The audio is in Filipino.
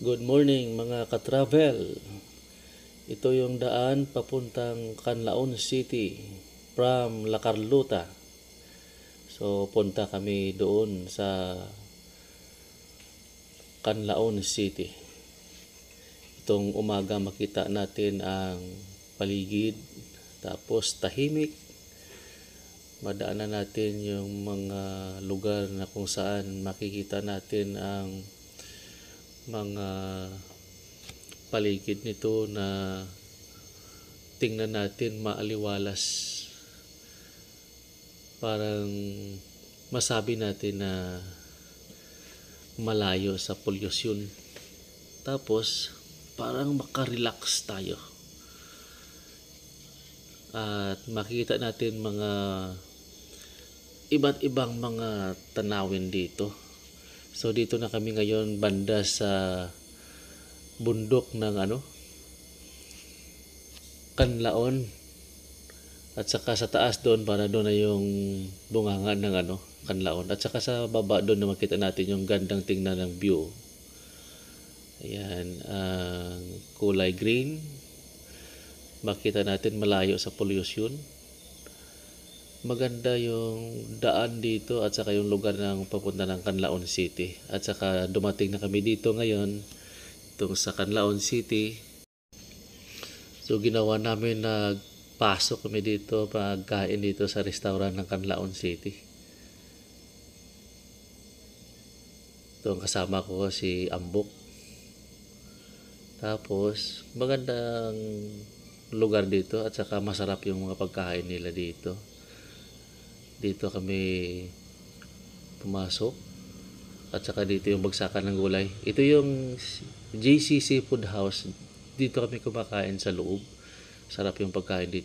Good morning mga ka-travel. Ito yung daan papuntang Canlaon City from La Carlota. So punta kami doon sa Canlaon City. Itong umaga makita natin ang paligid, tapos tahimik. Madaanan natin yung mga lugar na kung saan makikita natin ang mga paligid nito na tingnan natin maaliwalas. Parang masabi natin na malayo sa polusyon. Tapos parang makarelax tayo. At makikita natin mga iba't ibang mga tanawin dito. So dito na kami ngayon banda sa bundok ng Canlaon. At saka sa taas doon para doon na yung bunganga ng Canlaon. At saka sa baba doon na makita natin yung gandang tingnan ng view. Ayan, kulay green. Makita natin malayo sa pollution. Maganda yung daan dito at saka yung lugar ng papunta ng Canlaon City. At saka dumating na kami dito ngayon, itong sa Canlaon City. So ginawa namin na pasok kami dito, pagkain dito sa restaurant ng Canlaon City. Ito ang kasama ko si Ambok. Tapos magandang lugar dito at saka masarap yung mga pagkain nila dito. Dito kami pumasok at saka dito yung bagsakan ng gulay. Ito yung JCC Food House. Dito kami kumakain sa loob. Sarap yung pagkain dito.